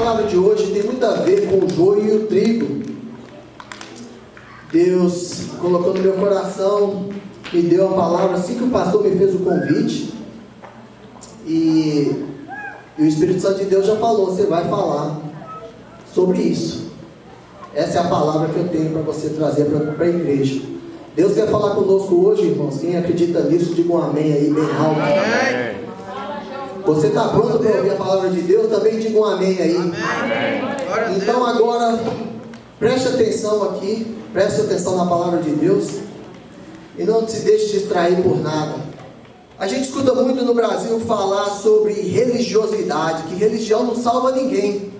palavra de hoje tem muito a ver com o joio e o trigo. Deus colocou no meu coração, me deu a palavra assim que o pastor me fez o convite. E o Espírito Santo de Deus já falou, você vai falar sobre isso. Essa é a palavra que eu tenho para você trazer para a igreja. Deus quer falar conosco hoje, irmãos. Quem acredita nisso, diga um amém aí, bem alto. Amém. Você está pronto para ouvir a palavra de Deus? Também diga um amém aí. Amém. Então agora, preste atenção aqui. Preste atenção na palavra de Deus. E não se deixe distrair por nada. A gente escuta muito no Brasil falar sobre religiosidade, que religião não salva ninguém.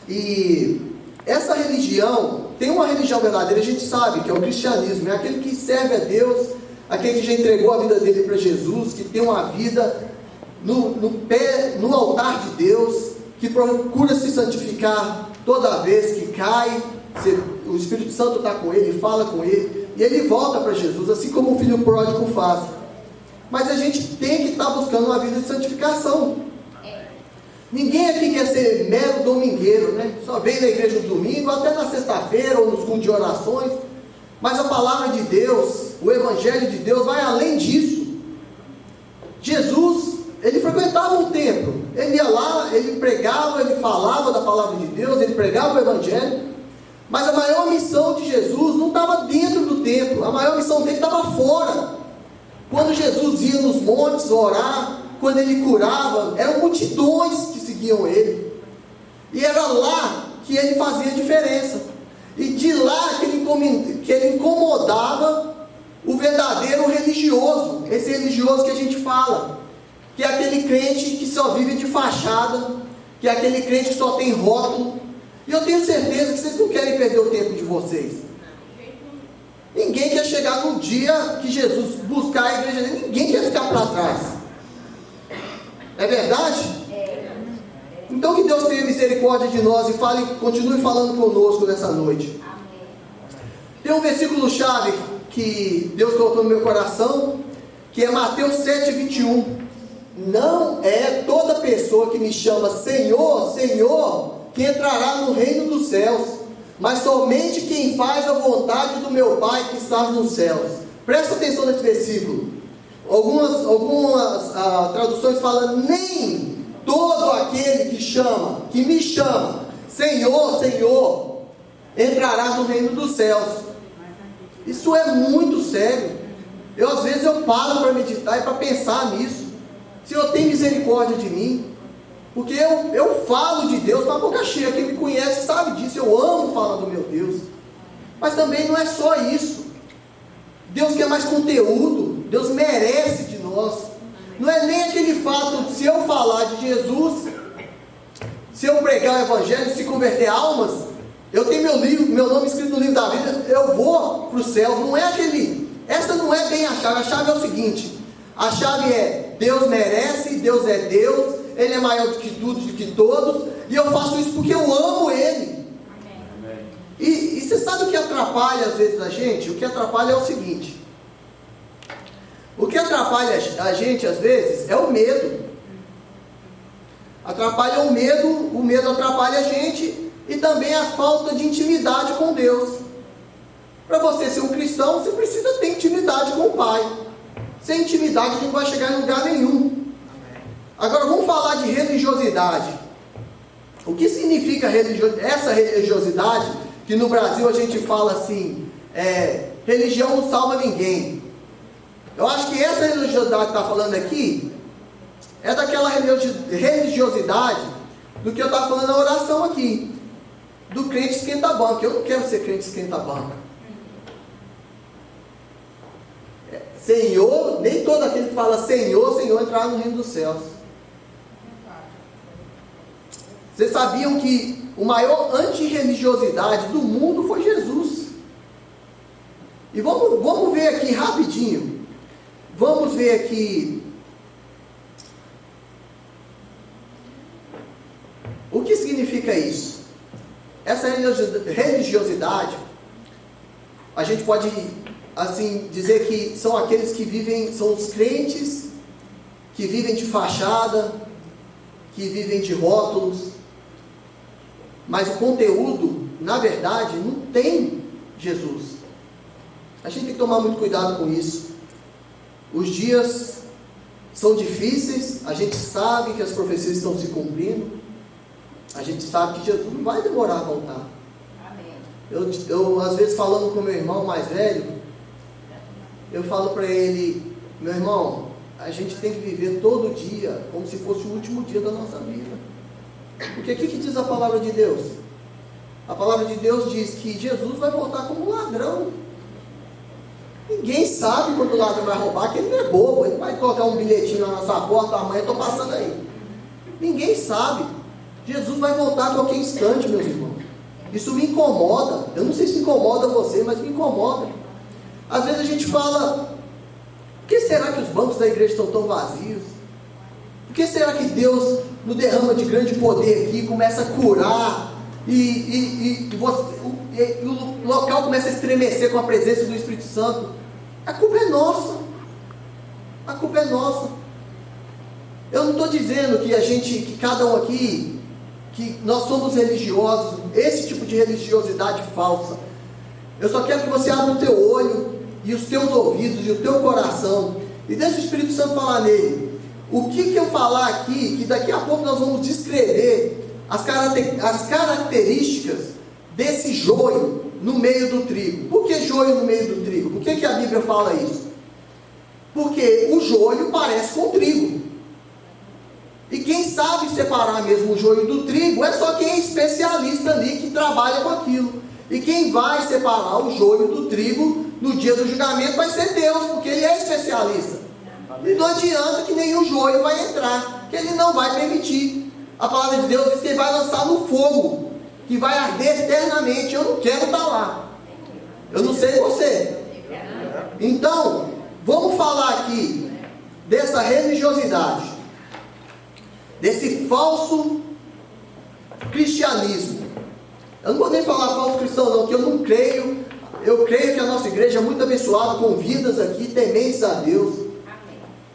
E essa religião, tem uma religião verdadeira, a gente sabe que é o cristianismo, é aquele que serve a Deus, aquele que já entregou a vida dele para Jesus, que tem uma vida no altar de Deus, que procura se santificar toda vez que cai, o Espírito Santo está com ele, fala com ele, e ele volta para Jesus, assim como o filho pródigo faz. Mas a gente tem que estar buscando uma vida de santificação. Ninguém aqui quer ser mero domingueiro, né? Só vem na igreja no domingo, até na sexta-feira ou nos cultos de orações. Mas a palavra de Deus, o Evangelho de Deus vai além disso. Jesus, ele frequentava um templo. Ele ia lá, ele pregava, ele falava da palavra de Deus, ele pregava o Evangelho. Mas a maior missão de Jesus não estava dentro do templo. A maior missão dele estava fora. Quando Jesus ia nos montes orar, quando ele curava, eram multidões que seguiam ele. E era lá que ele fazia a diferença. E de lá que ele incomodava o verdadeiro religioso. Esse religioso que a gente fala. Que é aquele crente que só vive de fachada. Que é aquele crente que só tem rótulo. E eu tenho certeza que vocês não querem perder o tempo de vocês. Ninguém quer chegar no dia que Jesus buscar a igreja dele. Ninguém quer ficar para trás. É verdade? Então que Deus tenha misericórdia de nós e continue falando conosco nessa noite. Tem um versículo-chave que Deus colocou no meu coração, que é Mateus 7:21. Não é toda pessoa que me chama Senhor, Senhor, que entrará no reino dos céus, mas somente quem faz a vontade do meu Pai que está nos céus. Presta atenção nesse versículo. Algumas traduções falam, nem todo aquele que me chama, Senhor, Senhor, entrará no reino dos céus. Isso é muito sério. Às vezes eu paro para meditar e para pensar nisso. Senhor, tem misericórdia de mim. Porque eu falo de Deus com a boca cheia. Quem me conhece sabe disso. Eu amo falar do meu Deus. Mas também não é só isso. Deus quer mais conteúdo. Deus merece de nós. Não é nem aquele fato de se eu falar de Jesus, se eu pregar o Evangelho, se converter almas, eu tenho meu nome escrito no livro da vida, eu vou para os céus. Não é aquele. Essa não é bem a chave. A chave é o seguinte: a chave é Deus merece, Deus é Deus. Ele é maior do que tudo, do que todos, e eu faço isso porque eu amo Ele. Amém. E você sabe o que atrapalha às vezes a gente? O que atrapalha é o seguinte: o que atrapalha a gente às vezes é o medo. Atrapalha o medo atrapalha a gente, e também a falta de intimidade com Deus. Para você ser um cristão, você precisa ter intimidade com o Pai. Sem intimidade a gente não vai chegar em lugar nenhum. Agora vamos falar de religiosidade. O que significa essa religiosidade? Que no Brasil a gente fala assim, religião não salva ninguém. Eu acho que essa religiosidade que está falando aqui é daquela religiosidade do que eu estava falando na oração aqui, do crente esquenta-banco. Eu não quero ser crente esquenta-banco. Senhor, nem todo aquele que fala Senhor, Senhor entrará no reino dos céus. Vocês sabiam que o maior antirreligiosidade do mundo foi Jesus? E vamos ver aqui rapidinho. Vamos ver aqui o que significa isso. Essa religiosidade, a gente pode assim dizer que são aqueles que vivem, são os crentes que vivem de fachada, que vivem de rótulos, mas o conteúdo, na verdade, não tem Jesus. A gente tem que tomar muito cuidado com isso. Os dias são difíceis, a gente sabe que as profecias estão se cumprindo, a gente sabe que Jesus não vai demorar a voltar. Eu às vezes falando com meu irmão mais velho, eu falo para ele: meu irmão, a gente tem que viver todo dia como se fosse o último dia da nossa vida. Porque o que diz a palavra de Deus? A palavra de Deus diz que Jesus vai voltar como um ladrão. Ninguém sabe quando o ladrão vai roubar, que ele não é bobo, ele vai colocar um bilhetinho lá na sua porta: amanhã estou passando aí. Ninguém sabe. Jesus vai voltar a qualquer instante, meus irmãos. Isso me incomoda. Eu não sei se incomoda você, mas me incomoda. Às vezes a gente fala: por que será que os bancos da igreja estão tão vazios? Por que será que Deus não derrama de grande poder aqui, começa a curar, e o local começa a estremecer com a presença do Espírito Santo? A culpa é nossa. A culpa é nossa. Eu não estou dizendo que cada um aqui, que nós somos religiosos, esse tipo de religiosidade falsa. Eu só quero que você abra o teu olho e os teus ouvidos e o teu coração e deixe o Espírito Santo falar nele. O que eu falar aqui, que daqui a pouco nós vamos descrever as características desse joio no meio do trigo. Por que joio no meio do trigo? Por que a Bíblia fala isso? Porque o joio parece com o trigo. E quem sabe separar mesmo o joio do trigo é só quem é especialista ali, que trabalha com aquilo. E quem vai separar o joio do trigo no dia do julgamento vai ser Deus, porque Ele é especialista. E não adianta que nenhum joio vai entrar, que Ele não vai permitir. A palavra de Deus diz que Ele vai lançar no fogo, que vai arder eternamente. Eu não quero estar lá. Eu não sei você. Então, vamos falar aqui dessa religiosidade, desse falso cristianismo. Eu não vou nem falar falso cristão não, porque eu não creio. Eu creio que a nossa igreja é muito abençoada, com vidas aqui tementes a Deus.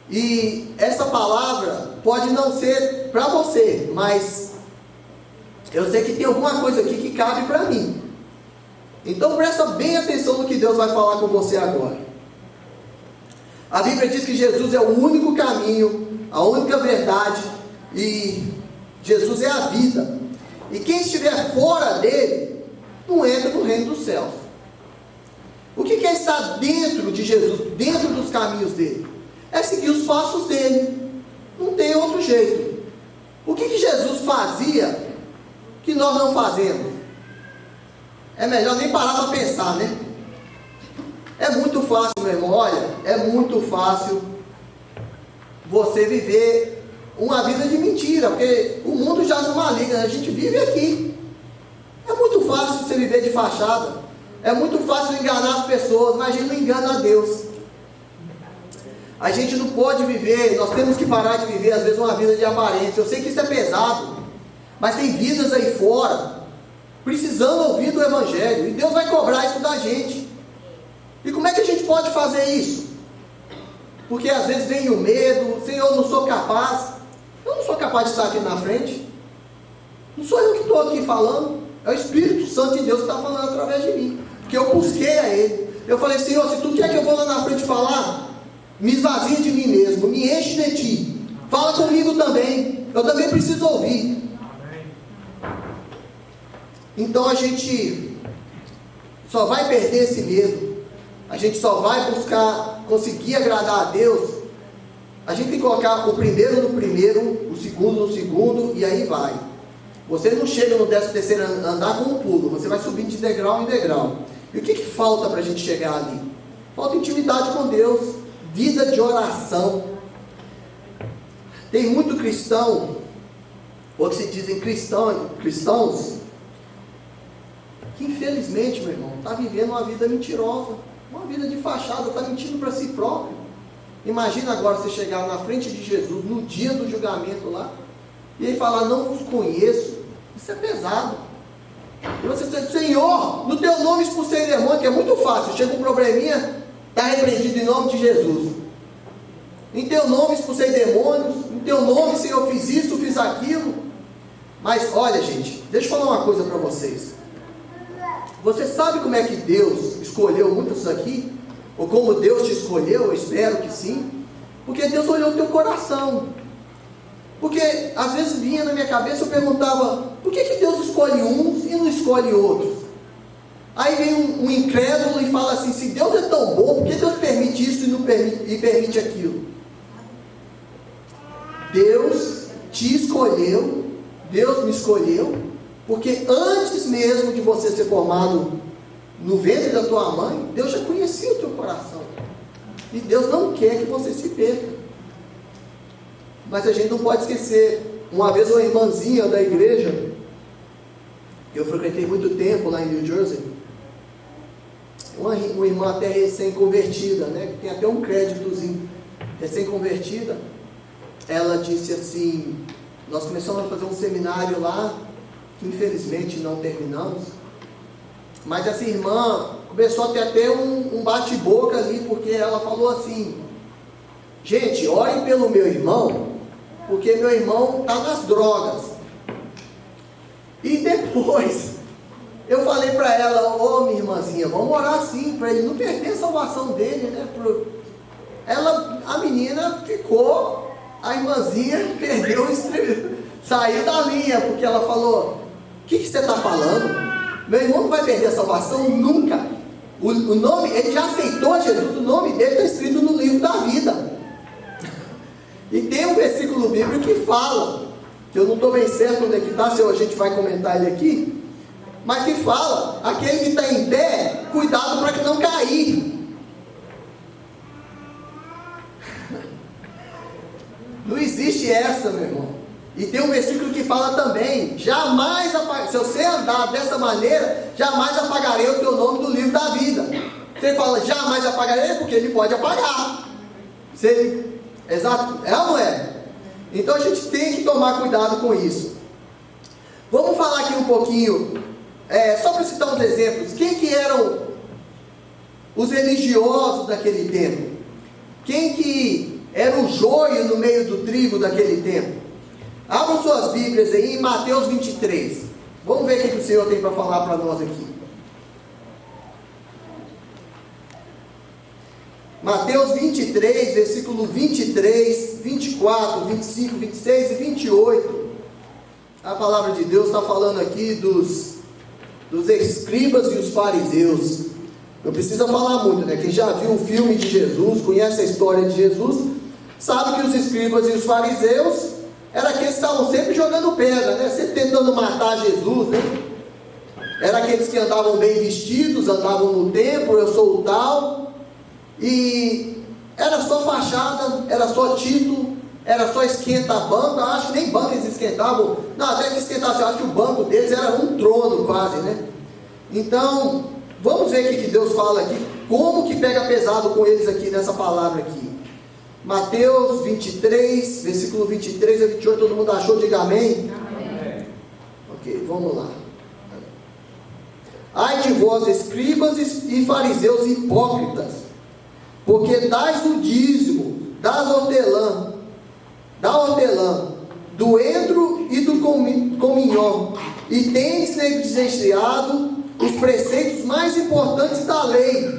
E essa palavra pode não ser para você, mas eu sei que tem alguma coisa aqui que cabe para mim. Então presta bem atenção no que Deus vai falar com você agora. A Bíblia diz que Jesus é o único caminho, a única verdade, e Jesus é a vida. E quem estiver fora dele não entra no reino dos céus. O que é estar dentro de Jesus, dentro dos caminhos dele? É seguir os passos dele. Não tem outro jeito. O que Jesus fazia que nós não fazemos? É melhor nem parar para pensar, né? É muito fácil, meu irmão. Olha, é muito fácil você viver uma vida de mentira, porque o mundo já é maligno, a gente vive aqui. É muito fácil você viver de fachada. É muito fácil enganar as pessoas, mas a gente não engana a Deus. A gente não pode viver, nós temos que parar de viver às vezes uma vida de aparência. Eu sei que isso é pesado, mas tem vidas aí fora precisando ouvir do Evangelho, e Deus vai cobrar isso da gente. E como é que a gente pode fazer isso? Porque às vezes vem o medo: Senhor, eu não sou capaz. Eu não sou capaz de estar aqui na frente. Não sou eu que estou aqui falando, é o Espírito Santo de Deus que está falando através de mim, porque eu busquei a Ele. Eu falei: Senhor, se Tu quer que eu vou lá na frente falar, me esvazia de mim mesmo, me enche de Ti, fala comigo também, eu também preciso ouvir. Então a gente só vai perder esse medo, a gente só vai buscar conseguir agradar a Deus. A gente tem que colocar o primeiro no primeiro, o segundo no segundo, e aí vai. Você não chega no 13º andar com um pulo, você vai subindo de degrau em degrau. E o que falta para a gente chegar ali? Falta intimidade com Deus, vida de oração. Tem muito cristão, ou que se dizem cristãos, que infelizmente, meu irmão, está vivendo uma vida mentirosa, uma vida de fachada, está mentindo para si próprio. Imagina agora você chegar na frente de Jesus, no dia do julgamento lá, e ele falar: não vos conheço. Isso é pesado. E você diz: Senhor, no teu nome expulsei demônio, que é muito fácil. Chega um probleminha, está repreendido em nome de Jesus. Em teu nome expulsei demônios, em teu nome, Senhor, fiz isso, fiz aquilo. Mas olha, gente, deixa eu falar uma coisa para vocês. Você sabe como é que Deus escolheu muitos aqui? Ou como Deus te escolheu? Eu espero que sim. Porque Deus olhou o teu coração. Porque às vezes vinha na minha cabeça, eu perguntava, por que Deus escolhe uns e não escolhe outros? Aí vem um incrédulo e fala assim, se Deus é tão bom, por que Deus permite isso e não permite aquilo? Deus te escolheu, Deus me escolheu, porque antes mesmo de você ser formado no ventre da tua mãe, Deus já conhecia o teu coração. E Deus não quer que você se perca. Mas a gente não pode esquecer, uma vez uma irmãzinha da igreja, eu frequentei muito tempo lá em New Jersey, uma irmã até recém-convertida, né, que tem até um créditozinho, recém-convertida, ela disse assim, nós começamos a fazer um seminário lá, que infelizmente não terminamos, mas essa irmã começou a ter até um bate-boca ali, porque ela falou assim, gente, orem pelo meu irmão, porque meu irmão está nas drogas. E depois, eu falei para ela, ô minha irmãzinha, vamos orar sim, para ele não perder a salvação dele, né? A menina ficou, a irmãzinha perdeu, saiu da linha, porque ela falou, o que você está falando? Meu irmão não vai perder a salvação nunca. O nome, ele já aceitou Jesus, o nome dele está escrito no livro da vida. E tem um versículo bíblico que fala, que eu não estou bem certo onde é que está, se a gente vai comentar ele aqui, mas que fala, aquele que está em pé, cuidado para que não cair. Não existe essa, meu irmão. E tem um versículo que fala também, jamais, se você andar dessa maneira, jamais apagarei o teu nome do livro da vida. Você fala, jamais apagarei, porque ele pode apagar. Se ele, exato, é ou não é? Então a gente tem que tomar cuidado com isso. Vamos falar aqui um pouquinho, só para citar uns exemplos, quem que eram os religiosos daquele tempo? Quem que era o joio no meio do trigo daquele tempo? Abram suas Bíblias aí em Mateus 23. Vamos ver o que o Senhor tem para falar para nós aqui. Mateus 23, versículo 23, 24, 25, 26 e 28. A palavra de Deus está falando aqui dos escribas e os fariseus. Não precisa falar muito, né? Quem já viu o filme de Jesus, conhece a história de Jesus, sabe que os escribas e os fariseus eram aqueles que estavam sempre jogando pedra, né? Sempre tentando matar Jesus, né? Eram aqueles que andavam bem vestidos, andavam no templo, eu sou o tal, e era só fachada, era só título, era só esquenta-banco. Acho que nem banco eles esquentavam, não, até que esquentasse, eu acho que o banco deles era um trono quase, né? Então, vamos ver o que Deus fala aqui, como que pega pesado com eles aqui nessa palavra aqui. Mateus 23, versículo 23 a 28, todo mundo achou? Diga amém. Amém. Ok, vamos lá. Ai de vós, escribas e fariseus hipócritas, porque dais o dízimo da hortelã, do endro e do cominhó, e tendes negligenciado os preceitos mais importantes da lei,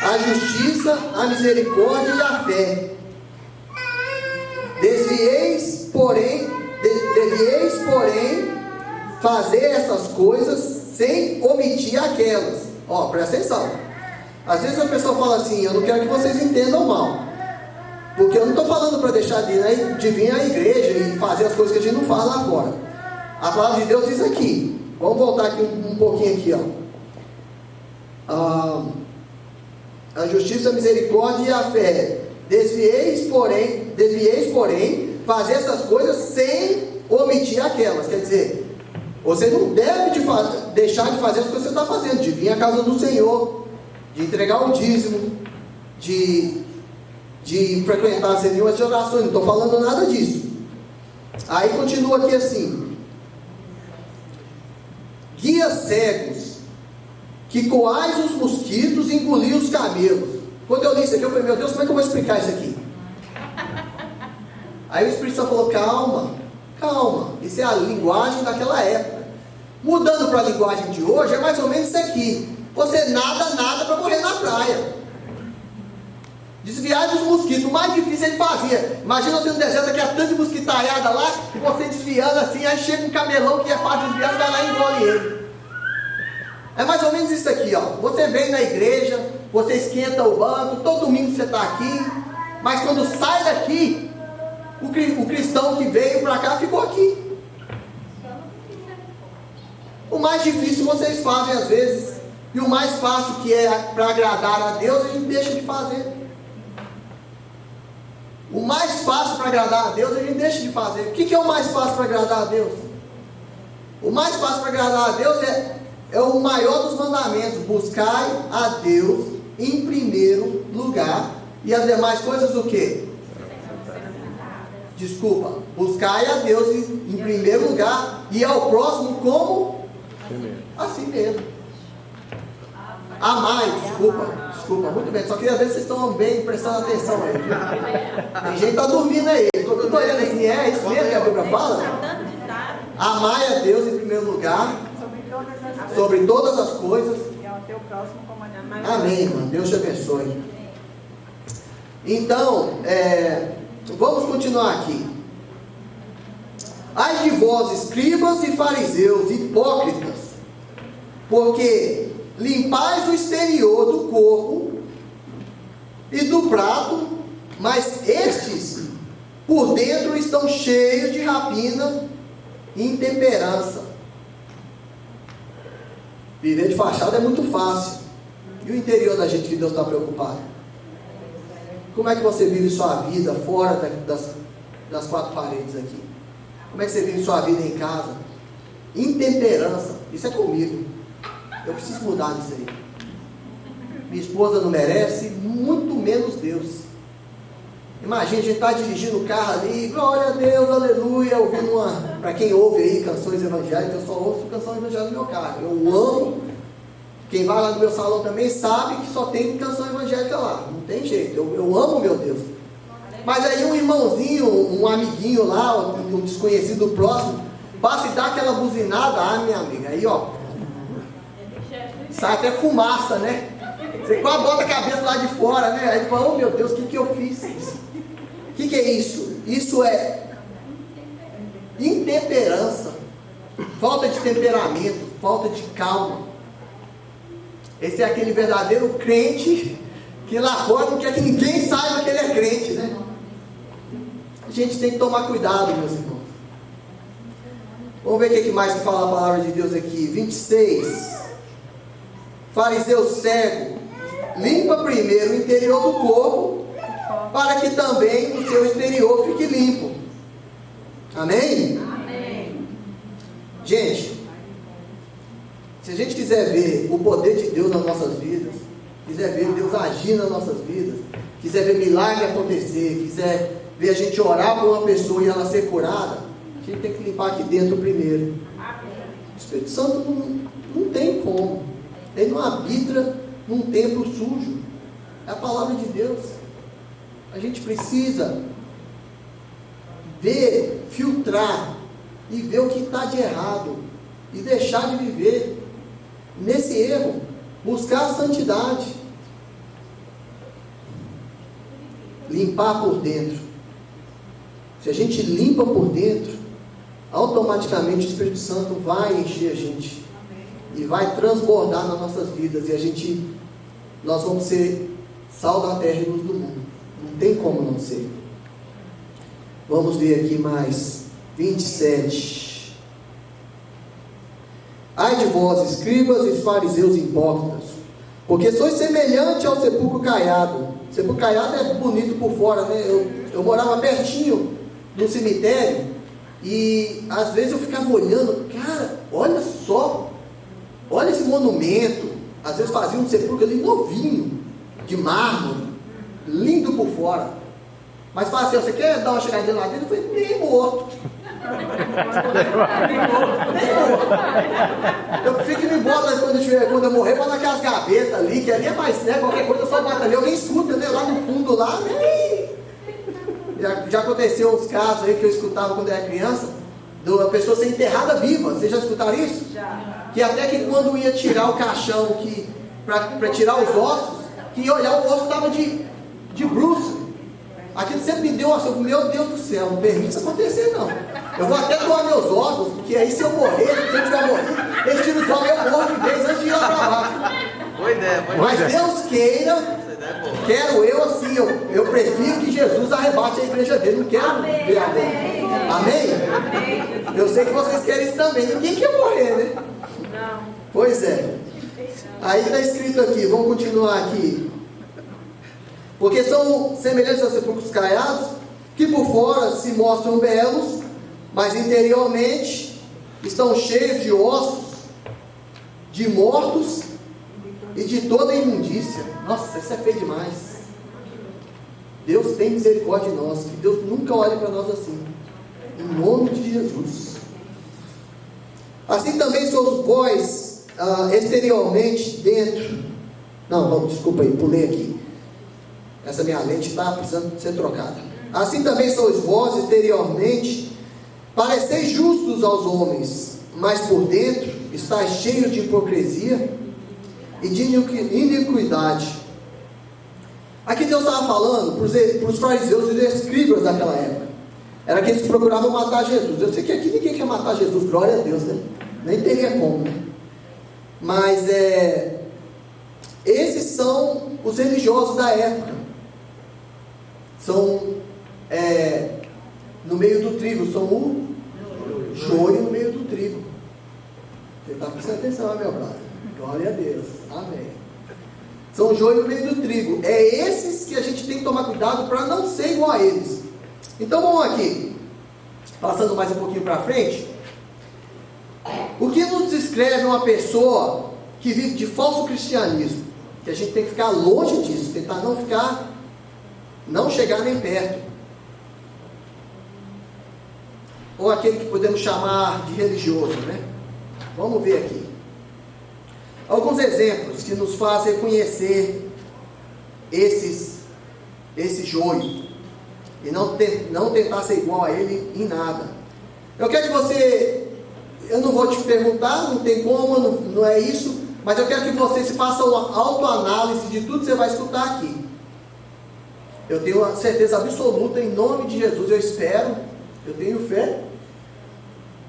a justiça, a misericórdia e a fé. Devieis, porém, fazer essas coisas sem omitir aquelas. Ó, presta atenção. Às vezes a pessoa fala assim, eu não quero que vocês entendam mal, porque eu não estou falando para deixar de vir à igreja e fazer as coisas que a gente não faz lá fora. A palavra de Deus diz aqui, vamos voltar aqui um pouquinho aqui, ó. A justiça, a misericórdia e a fé. Desvieis, porém, fazer essas coisas sem omitir aquelas. Quer dizer, você não deve deixar de fazer as coisas que você está fazendo, de vir à casa do Senhor, de entregar o dízimo, de frequentar as reuniões de orações. Não estou falando nada disso. Aí continua aqui assim: guias cegos, que coais os mosquitos e engolir os camelos. Quando eu li isso aqui, eu falei, meu Deus, como é que eu vou explicar isso aqui? Aí o Espírito Santo falou, calma, Calma, isso é a linguagem daquela época. Mudando para a linguagem de hoje, é mais ou menos isso aqui. Você nada para morrer na praia. Desviar dos mosquitos, o mais difícil ele fazia. Imagina você no deserto, aqui a tanto de mosquitaiada lá, e você desviando assim, aí chega um camelão que é fácil desviar, você vai lá e engole ele. É mais ou menos isso aqui, ó. Você vem na igreja, você esquenta o banco, todo domingo você está aqui, mas quando sai daqui, o cristão que veio para cá ficou aqui. O mais difícil vocês fazem às vezes, e o mais fácil que é para agradar a Deus, a gente deixa de fazer. O mais fácil para agradar a Deus, a gente deixa de fazer. O que é o mais fácil para agradar a Deus? O mais fácil para agradar a Deus é o maior dos mandamentos. Buscai a Deus em primeiro lugar. E as demais coisas o quê? Desculpa. Buscai a Deus em primeiro lugar. E ao próximo como? Assim mesmo. Amai, desculpa, muito bem, só queria ver se vocês estão bem, prestando atenção aí. Tem gente que está dormindo aí, ficou tudo olhando assim, é isso mesmo que a Bíblia fala? Amai a Deus em primeiro lugar, sobre todas as coisas. Amém, irmã, Deus te abençoe. Então, vamos continuar aqui. Ai de vós, escribas e fariseus, hipócritas, porque limpais o exterior do corpo e do prato, mas estes por dentro estão cheios de rapina e intemperança. Viver de fachada é muito fácil. E o interior da gente que Deus está preocupado? Como é que você vive sua vida fora das quatro paredes aqui? Como é que você vive sua vida em casa? Intemperança, isso é comigo. Eu preciso mudar disso aí. Minha esposa não merece, muito menos Deus. Imagina, a gente está dirigindo o carro ali, glória a Deus, aleluia, ouvindo para quem ouve aí canções evangélicas, eu só ouço canção evangélica no meu carro. Eu amo, quem vai lá no meu salão também sabe que só tem canção evangélica lá, não tem jeito, eu amo meu Deus. Mas aí um irmãozinho, um amiguinho lá, um desconhecido próximo, passa e dá aquela buzinada, minha amiga, aí ó, sai até fumaça, né? Você quase bota a cabeça lá de fora, né? Aí fala, oh meu Deus, o que eu fiz? O que é isso? Isso é intemperança, falta de temperamento, falta de calma. Esse é aquele verdadeiro crente que lá fora não quer que ninguém saiba que ele é crente, né? A gente tem que tomar cuidado, meus irmãos. Vamos ver o que mais que fala a palavra de Deus aqui. 26. Fariseu cego, limpa primeiro o interior do corpo, para que também o seu exterior fique limpo. Amém? Amém. Gente, se a gente quiser ver o poder de Deus nas nossas vidas, quiser ver Deus agir nas nossas vidas, quiser ver milagre acontecer, quiser ver a gente orar por uma pessoa e ela ser curada, a gente tem que limpar aqui dentro primeiro. O Espírito Santo não tem como. Ele não habita num templo sujo. É a palavra de Deus. A gente precisa ver, filtrar e ver o que está de errado e deixar de viver nesse erro, buscar a santidade, limpar por dentro. Se a gente limpa por dentro, automaticamente o Espírito Santo vai encher a gente e vai transbordar nas nossas vidas, e nós vamos ser sal da terra e luz do mundo. Não tem como não ser. Vamos ver aqui mais 27. Ai de vós, escribas e fariseus hipócritas, porque sois semelhante ao sepulcro caiado. O sepulcro caiado é bonito por fora, né? Eu morava pertinho do cemitério, e às vezes eu ficava olhando, cara, olha só, olha esse monumento. Às vezes fazia um sepulcro ali novinho, de mármore, lindo por fora, mas fala assim, você quer dar uma chegadinha lá dentro? Eu falei, nem morto. Nem morto. Eu prefiro que me bota quando eu morrer, bota naquelas gavetas ali, que ali é mais, né, qualquer coisa eu só bato ali, alguém escuta, né, lá no fundo lá, né? Já aconteceu uns casos aí que eu escutava quando eu era criança, da pessoa ser enterrada viva. Vocês já escutaram isso? Já. Que até que quando ia tirar o caixão, para tirar os ossos, que ia olhar, o osso estava de bruço. Aquilo sempre me deu uma assim, meu Deus do céu, não permite isso acontecer não. Eu vou até doar meus órgãos, porque aí se eu morrer, se eu tiver morrido, eles tiram os órgãos, eu morro de vez antes de ir lá para baixo. Boa ideia. Mas Deus queira, quero eu assim, eu prefiro que Jesus arrebate a igreja dele, não quero ver a dor. Amém? Eu sei que vocês querem isso também, ninguém quer morrer, né? Não. Pois é. Aí está escrito aqui, vamos continuar aqui. Porque são semelhantes aos sepulcros caiados, que por fora se mostram belos, mas interiormente estão cheios de ossos, de mortos e de toda imundícia. Nossa, isso é feio demais. Deus tem misericórdia de nós, que Deus nunca olhe para nós assim, em nome de Jesus. Assim também sois vós exteriormente dentro. Não, desculpa aí, pulei aqui. Essa minha lente está precisando ser trocada. Assim também sois vós exteriormente, pareceis justos aos homens, mas por dentro estáis cheios de hipocrisia e de iniquidade. Aqui Deus estava falando para os fariseus e os escribas daquela época. Era aqueles que procuravam matar Jesus. Eu sei que aqui ninguém quer matar Jesus, glória a Deus, né? Nem teria como, né? Mas esses são os religiosos da época. São no meio do trigo, são o joio no meio do trigo. Você está prestando atenção, meu brother? Glória a Deus, amém. São o joio no meio do trigo. É esses que a gente tem que tomar cuidado para não ser igual a eles. Então vamos aqui, passando mais um pouquinho para frente. O que nos descreve uma pessoa que vive de falso cristianismo? Que a gente tem que ficar longe disso, tentar não chegar nem perto. Ou aquele que podemos chamar de religioso, né? Vamos ver aqui. Alguns exemplos que nos fazem reconhecer esse joio e não tentar ser igual a ele em nada. Eu quero que você, eu não vou te perguntar, não tem como, não é isso, mas eu quero que você se faça uma autoanálise de tudo que você vai escutar aqui. Eu tenho uma certeza absoluta, em nome de Jesus, eu espero, eu tenho fé,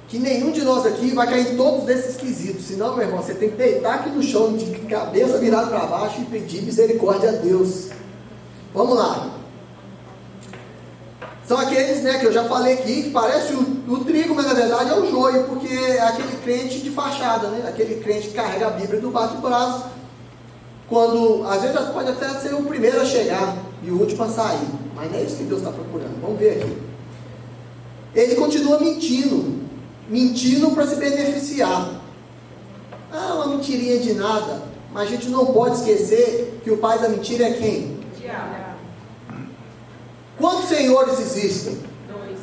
que nenhum de nós aqui vai cair em todos esses quesitos. Senão, meu irmão, você tem que deitar aqui no chão, de cabeça virada para baixo e pedir misericórdia a Deus. Vamos lá. São aqueles, né, que eu já falei aqui, que parece o trigo, mas na verdade é o joio, porque é aquele crente de fachada, né? Aquele crente que carrega a Bíblia do braço, quando, às vezes pode até ser o primeiro a chegar e o último a sair, mas não é isso que Deus está procurando. Vamos ver aqui. Ele continua mentindo para se beneficiar. Uma mentirinha de nada, mas a gente não pode esquecer que o pai da mentira é quem? Diabo. Quantos senhores existem? 2.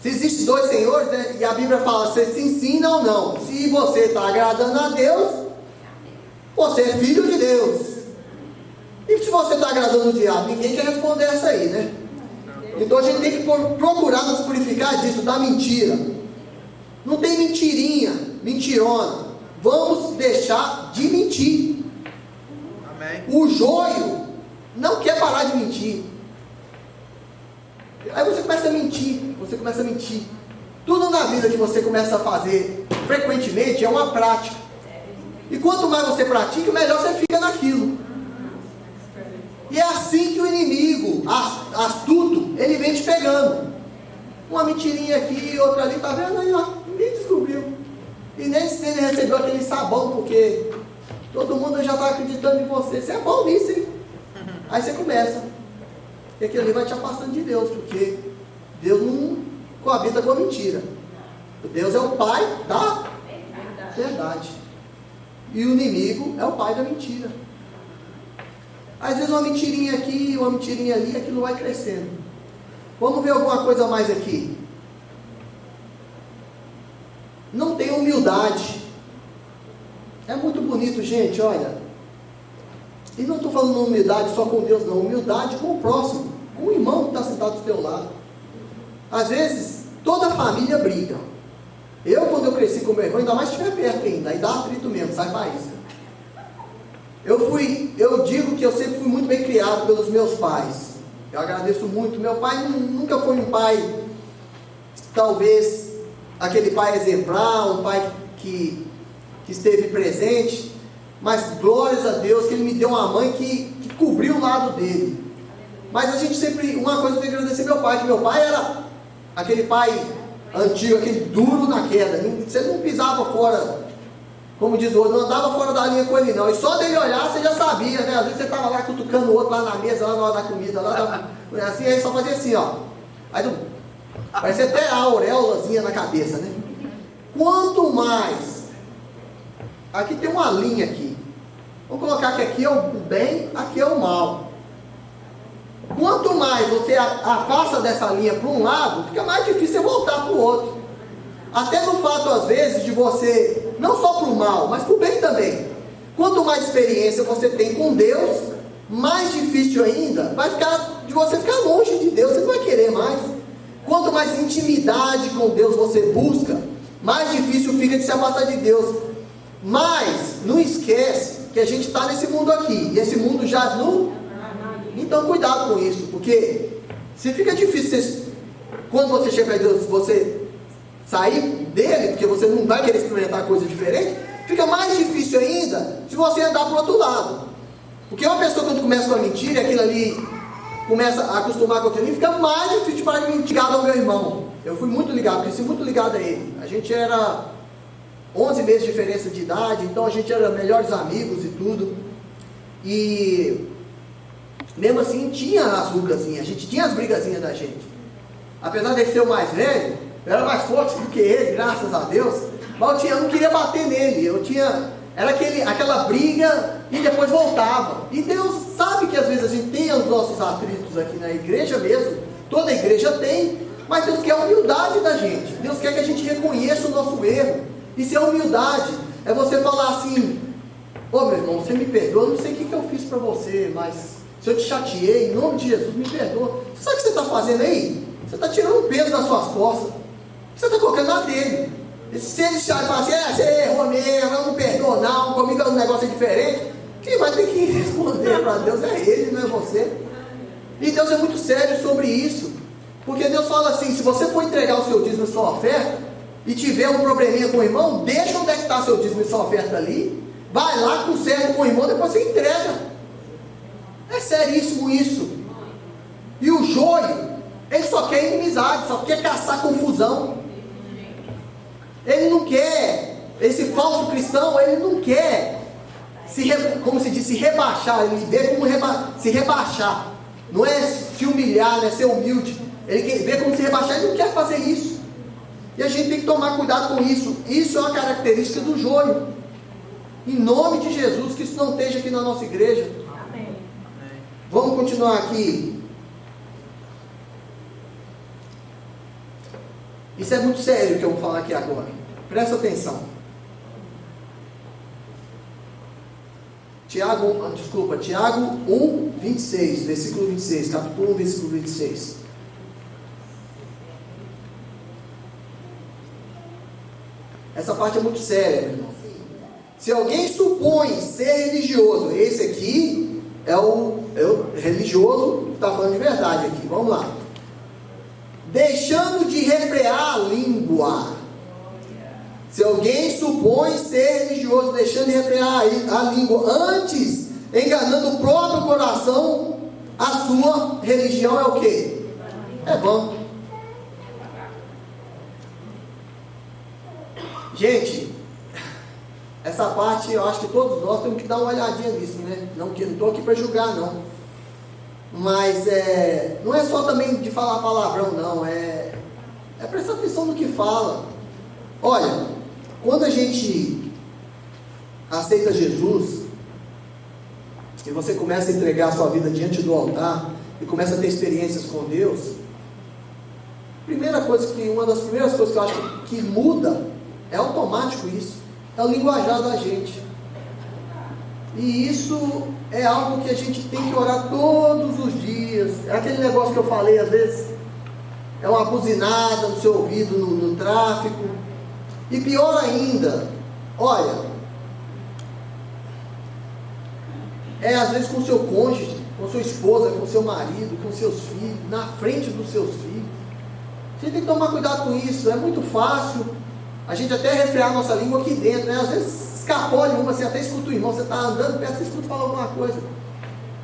Se existem 2 senhores, né, e a Bíblia fala se se ensina ou não. Se você está agradando a Deus, você é filho de Deus. E se você está agradando o diabo? Ninguém quer responder essa aí, né? Então a gente tem que procurar nos purificar disso, da mentira. Não tem mentirinha, mentirona. Vamos deixar de mentir. Amém. O joio não quer parar de mentir. Aí você começa a mentir. Tudo na vida que você começa a fazer frequentemente é uma prática. E quanto mais você pratica, melhor você fica naquilo. E é assim que o inimigo, astuto, ele vem te pegando. Uma mentirinha aqui, outra ali, tá vendo aí, ó? Ninguém descobriu. E nem se ele recebeu aquele sabão, porque todo mundo já está acreditando em você. Você é bom nisso, hein? Aí você começa. E aquilo ali vai te afastando de Deus, porque Deus não coabita com a mentira. Deus é o pai da verdade. E o inimigo é o pai da mentira. Às vezes uma mentirinha aqui, uma mentirinha ali, aquilo vai crescendo. Vamos ver alguma coisa mais aqui. Não tem humildade. É muito bonito, gente, olha. E não estou falando humildade só com Deus, não. Humildade com o próximo, com o irmão que está sentado do teu lado. às vezes, toda a família briga. Quando eu cresci com meu irmão, ainda mais se estiver perto ainda, aí dá atrito mesmo, sai faísca. Eu digo que eu sempre fui muito bem criado pelos meus pais. Eu agradeço muito. Meu pai nunca foi um pai, talvez, aquele pai exemplar, um pai que esteve presente, mas glórias a Deus que Ele me deu uma mãe que cobriu o lado dele. Mas a gente sempre, uma coisa eu tenho que agradecer meu pai, que meu pai era aquele pai antigo, aquele duro na queda. Você não pisava fora, como diz o outro, não andava fora da linha com ele não. E só dele olhar você já sabia, né? Às vezes você estava lá cutucando o outro lá na mesa, lá na hora da comida, assim, aí só fazia assim, ó. Aí parecia até a auréolazinha na cabeça, né? Quanto mais, aqui tem uma linha aqui. Vamos colocar que aqui é o bem, aqui é o mal. Quanto mais você afasta dessa linha para um lado, fica mais difícil você voltar para o outro. Até no fato, às vezes, de você, não só para o mal, mas para o bem também. Quanto mais experiência você tem com Deus, mais difícil ainda vai ficar de você ficar longe de Deus, você não vai querer mais. Quanto mais intimidade com Deus você busca, mais difícil fica de se afastar de Deus. Mas, não esquece que a gente está nesse mundo aqui, e esse mundo jaz no... Então cuidado com isso, porque se fica difícil, quando você chega para Deus, você sair dele, porque você não vai querer experimentar coisa diferente, fica mais difícil ainda se você andar para o outro lado. Porque uma pessoa quando começa com a mentira, aquilo ali começa a acostumar com aquilo ali, fica mais difícil de parar de mentir. Ligado ao meu irmão, eu fui muito ligado, cresci muito ligado a ele. A gente era 11 meses de diferença de idade, então a gente era melhores amigos e tudo. E mesmo assim tinha as rugazinhas, a gente tinha as brigazinhas da gente. Apesar de ele ser o mais velho, eu era mais forte do que ele, graças a Deus. Mas eu não queria bater nele. Era aquela briga e depois voltava. E Deus sabe que às vezes a gente tem os nossos atritos aqui na igreja mesmo. Toda igreja tem. Mas Deus quer a humildade da gente. Deus quer que a gente reconheça o nosso erro. Isso é humildade. É você falar assim: ô meu irmão, você me perdoa, eu não sei o que eu fiz para você, mas se eu te chateei, em nome de Jesus, me perdoa. Você sabe o que você está fazendo aí? Você está tirando um peso das suas costas. Você está colocando na dele. E se ele falar assim: você errou mesmo, eu não perdoo não, comigo o negócio é diferente, quem vai ter que responder para Deus é ele, não é você. E Deus é muito sério sobre isso. Porque Deus fala assim: se você for entregar o seu dízimo e sua oferta, e tiver um probleminha com o irmão, deixa onde é que está seu dízimo e sua oferta ali, vai lá, conserta com o irmão, depois você entrega. É seríssimo isso. E o joio, ele só quer inimizade, só quer caçar confusão. Ele não quer, esse falso cristão, ele não quer, como se diz, se rebaixar. Ele vê como se rebaixar. Não é se humilhar, não é ser humilde. Ele vê como se rebaixar, ele não quer fazer isso. E a gente tem que tomar cuidado com isso. Isso é uma característica do joio. Em nome de Jesus, que isso não esteja aqui na nossa igreja. Amém. Vamos continuar aqui. Isso é muito sério o que eu vou falar aqui agora. Presta atenção. Tiago 1, 26, versículo 26, capítulo 1, versículo 26. Essa parte é muito séria, meu irmão. Se alguém supõe ser religioso, esse aqui é o religioso que está falando de verdade aqui. Vamos lá. Deixando de refrear a língua. Se alguém supõe ser religioso, deixando de refrear a língua, antes enganando o próprio coração, a sua religião é o quê? É vã. Gente, essa parte eu acho que todos nós temos que dar uma olhadinha nisso, né? Não estou aqui para julgar, não. Mas não é só também de falar palavrão, não. É prestar atenção no que fala. Olha, quando a gente aceita Jesus, e você começa a entregar a sua vida diante do altar, e começa a ter experiências com Deus, uma das primeiras coisas que eu acho que muda, é automático isso, é o linguajar da gente. E isso é algo que a gente tem que orar todos os dias. É aquele negócio que eu falei, às vezes, é uma buzinada no seu ouvido no tráfico. E pior ainda, olha, às vezes com o seu cônjuge, com sua esposa, com seu marido, com seus filhos, na frente dos seus filhos. Você tem que tomar cuidado com isso. É muito fácil a gente até refrear a nossa língua aqui dentro, né? Às vezes escapole uma, você até escuta o irmão, você está andando perto, você escuta falar alguma coisa.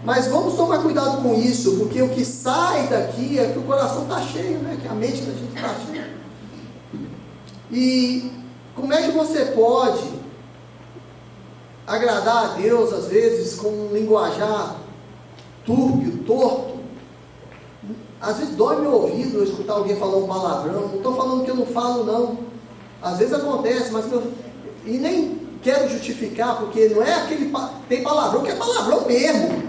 Mas vamos tomar cuidado com isso, porque o que sai daqui é que o coração está cheio, né? Que a mente da gente está cheia. E como é que você pode agradar a Deus, às vezes, com um linguajar túrbio, torto? Às vezes dói meu ouvido eu escutar alguém falar um palavrão. Não estou falando que eu não falo, não. Às vezes acontece, mas e nem quero justificar, porque não é aquele... Tem palavrão que é palavrão mesmo.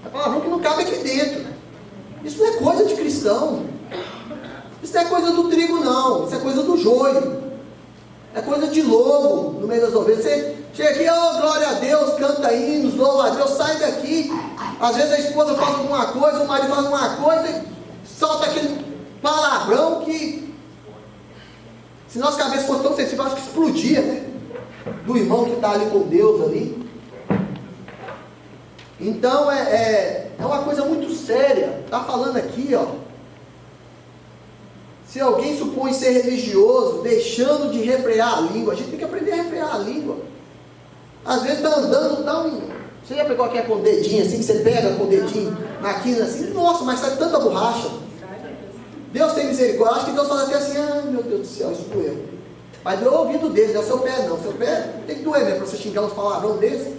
É palavrão que não cabe aqui dentro. Isso não é coisa de cristão. Isso não é coisa do trigo, não. Isso é coisa do joio. É coisa de lobo no meio das ovelhas. Você chega aqui, oh, glória a Deus, canta hinos, louva a Deus, sai daqui. Às vezes a esposa faz alguma coisa, o marido faz alguma coisa e solta aquele palavrão que, se nossa cabeça fosse tão sensível, acho que explodia, né? Do irmão que está ali com Deus ali. Então é uma coisa muito séria. Está falando aqui, ó. Se alguém supõe ser religioso, deixando de refrear a língua, a gente tem que aprender a refrear a língua. Às vezes está andando tão... Você já pegou aqui com o dedinho assim, que você pega com o dedinho na quina assim, nossa, mas sai tanta borracha. Deus tem misericórdia. Acho que Deus fala até assim, ah, meu Deus do céu, isso doeu. Mas doeu o ouvido dele, não é o seu pé não. Seu pé tem que doer mesmo, para você xingar uns palavrão desses.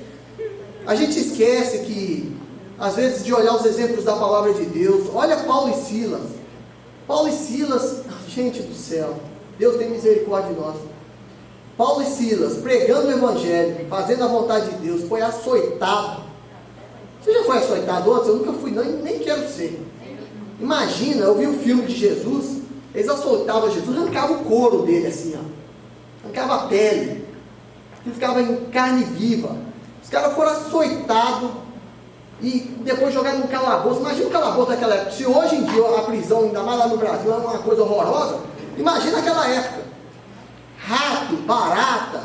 A gente esquece que, às vezes, de olhar os exemplos da palavra de Deus. Olha Paulo e Silas. Paulo e Silas, gente do céu, Deus tem misericórdia de nós. Paulo e Silas, pregando o Evangelho, fazendo a vontade de Deus, foi açoitado. Você já foi açoitado antes? Eu nunca fui, não, nem quero ser. Imagina, eu vi um filme de Jesus, eles açoitavam Jesus, arrancavam o couro dele assim, ó, arrancava a pele, ele ficava em carne viva. Os caras foram açoitados e depois jogaram no calabouço. Imagina o calabouço daquela época. Se hoje em dia a prisão, ainda mais lá no Brasil, é uma coisa horrorosa, imagina aquela época. Rato, barata,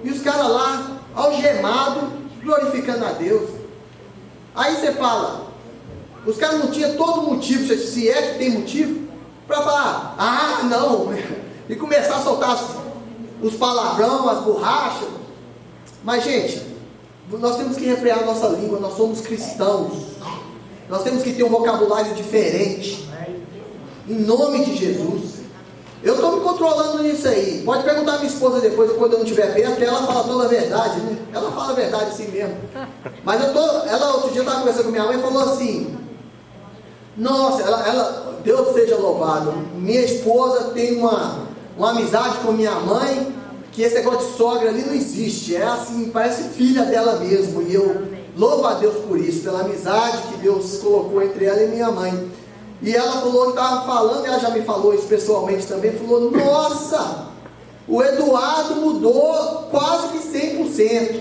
e os caras lá, algemados, glorificando a Deus. Aí você fala, os caras não tinham todo motivo, se é que tem motivo, para falar, ah, não, e começar a soltar os palavrão, as borrachas. Mas, gente, nós temos que refrear a nossa língua, nós somos cristãos, nós temos que ter um vocabulário diferente, em nome de Jesus. Eu estou me controlando nisso aí. Pode perguntar à minha esposa depois, quando eu não estiver perto, que ela fala toda a verdade, né? Ela fala a verdade assim mesmo. Mas ela outro dia estava conversando com minha mãe e falou assim, nossa, Deus seja louvado, minha esposa tem uma amizade com minha mãe, que esse negócio de sogra ali não existe, é assim, parece filha dela mesmo, e eu louvo a Deus por isso, pela amizade que Deus colocou entre ela e minha mãe. E ela falou que estava falando, ela já me falou isso pessoalmente também, falou, nossa, o Eduardo mudou quase que 100%,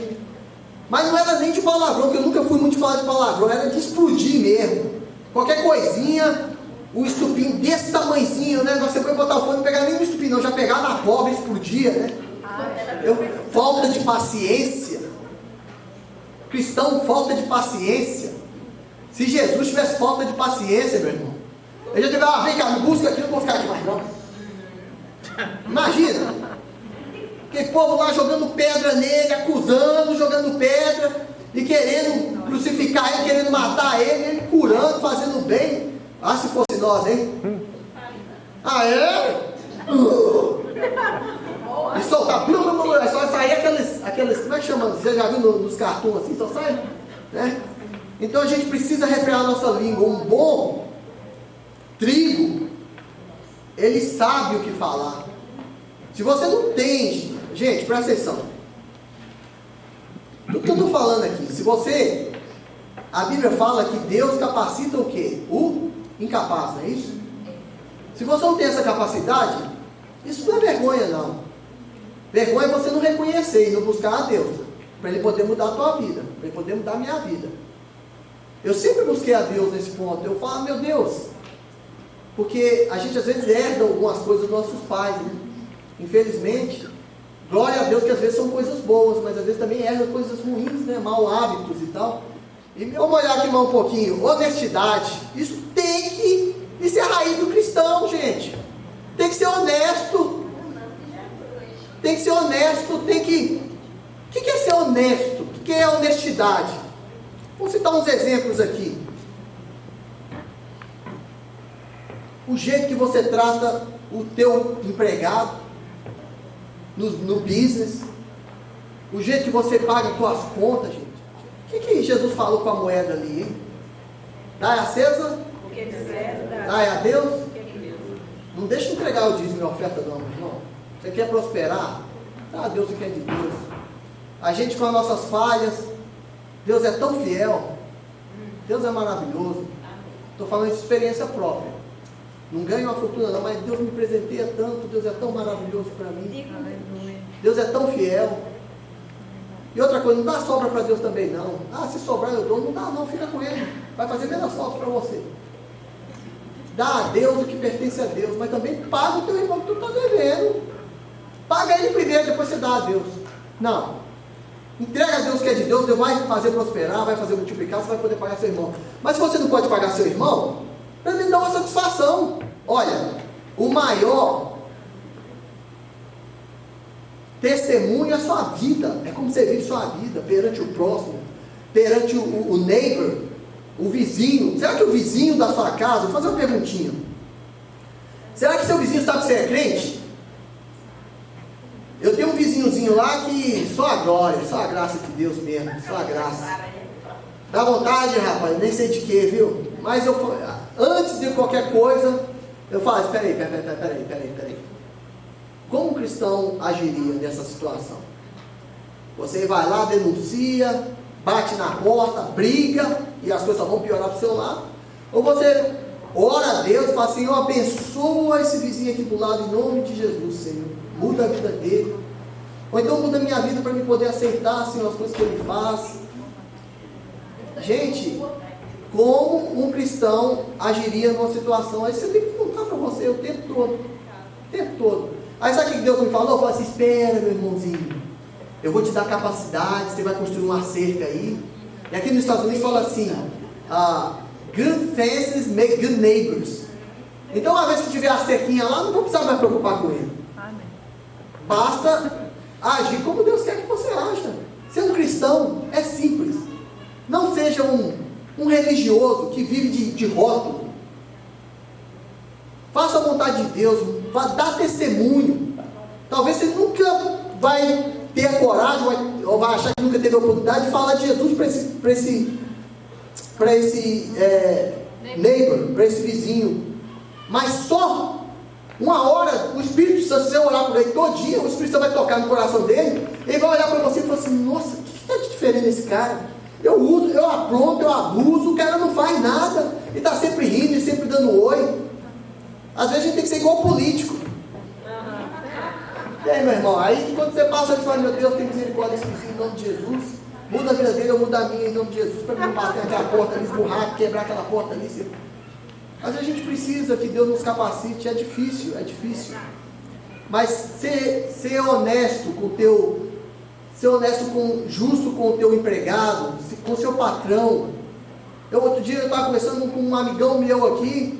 mas não era nem de palavrão, que eu nunca fui muito falar de palavrão, era de explodir mesmo, qualquer coisinha, um estupim desse tamanhozinho, né, você foi botar o fone, não pegava nem um estupim não, já pegava na cova e explodia, né, falta de paciência, cristão, falta de paciência. Se Jesus tivesse falta de paciência, meu irmão, ele já teve, vem cá, me busca aqui, não vou ficar aqui mais não. Imagina, aquele povo lá jogando pedra nele, acusando, jogando pedra, e querendo crucificar ele, querendo matar ele curando, fazendo bem. Ah, se fosse nós, hein? Ah, é? E soltar, só sair aqueles, como é que chama? Você já viu nos cartoons assim, só sai, né? Então a gente precisa refrear a nossa língua. Um bom trigo, ele sabe o que falar. Se você não tem, gente, presta atenção. Tudo que eu estou falando aqui, se você, a Bíblia fala que Deus capacita o quê? O incapaz, não é isso? Se você não tem essa capacidade, isso não é vergonha não. Vergonha é você não reconhecer e não buscar a Deus, para Ele poder mudar a tua vida, para Ele poder mudar a minha vida. Eu sempre busquei a Deus nesse ponto. Eu falo, meu Deus, Porque a gente às vezes herda algumas coisas dos nossos pais, né? Infelizmente, glória a Deus que às vezes são coisas boas, mas às vezes também herda coisas ruins, né? Mau hábitos e tal. E vamos olhar aqui mais um pouquinho. Honestidade. Isso é a raiz do cristão, gente. Tem que ser honesto. Tem que ser honesto. O que é ser honesto? O que é honestidade? Vamos citar uns exemplos aqui. O jeito que você trata o teu empregado no business, o jeito que você paga as tuas contas, gente. O que Jesus falou com a moeda ali, hein? Dai a César, dai a Deus. Não deixa de entregar o dízimo e a oferta não, meu irmão. Você quer prosperar? Dá a Deus o que é de Deus. A gente com as nossas falhas, Deus é tão fiel, Deus é maravilhoso. Estou falando de experiência própria. Não ganho uma fortuna não, mas Deus me presenteia tanto, Deus é tão maravilhoso para mim. Deus é tão fiel. E outra coisa, não dá sobra para Deus também não. Ah, se sobrar eu dou, não dá não, fica com Ele. Vai fazer menos falta para você. Dá a Deus o que pertence a Deus, mas também paga o teu irmão que tu está devendo. Paga ele primeiro, depois você dá a Deus. Não. Entrega a Deus o que é de Deus, Deus vai fazer prosperar, vai fazer multiplicar, você vai poder pagar seu irmão. Mas se você não pode pagar seu irmão, para ele dar uma satisfação. Olha, o maior testemunho é a sua vida. É como você vive sua vida perante o próximo, perante o neighbor, o vizinho. Será que o vizinho da sua casa, vou fazer uma perguntinha. Será que seu vizinho sabe que você é crente? Eu tenho um vizinhozinho lá que só a glória, só a graça de Deus mesmo, só a graça. Dá vontade, rapaz, nem sei de que, viu? Mas antes de qualquer coisa, eu falo, peraí. Como um cristão agiria nessa situação? Você vai lá, denuncia, bate na porta, briga, e as coisas só vão piorar para o seu lado? Ou você ora a Deus e fala, Senhor, abençoa esse vizinho aqui do lado, em nome de Jesus, Senhor. Muda a vida dele. Ou então muda a minha vida para me poder aceitar, Senhor, as coisas que ele faz. Gente, como um cristão agiria numa situação? Aí você tem que contar para você o tempo todo. O tempo todo. Aí sabe o que Deus me falou? Eu falei assim, espera, meu irmãozinho. Eu vou te dar capacidade, você vai construir uma cerca aí. E aqui nos Estados Unidos fala assim, good fences make good neighbors. Então uma vez que tiver a cerquinha lá, não vou precisar mais preocupar com ele. Basta agir como Deus quer que você aja. Ser um cristão é simples. Não seja um religioso que vive de rótulo. Faça a vontade de Deus, vá dar testemunho. Talvez você nunca vai ter a coragem, ou vai achar que nunca teve a oportunidade de falar de Jesus para esse neighbor, para esse vizinho. Mas só uma hora, o Espírito Santo, se você orar por ele todo dia, o Espírito Santo vai tocar no coração dele, ele vai olhar para você e falar assim, nossa, o que está de diferente nesse cara? Eu uso, eu apronto, eu abuso, o cara não faz nada, ele está sempre rindo e sempre dando oi. Às vezes a gente tem que ser igual político. E aí, meu irmão, aí quando você passa de falar, meu Deus, tem misericórdia desse vizinho em nome de Jesus, muda a vida dele, eu mudo a minha em nome de Jesus, para não bater aquela porta ali, esburrar, quebrar aquela porta ali. Às vezes a gente precisa que Deus nos capacite, é difícil. Mas ser honesto com o teu, justo com o teu empregado, com o seu patrão. Outro dia eu estava conversando com um amigão meu aqui,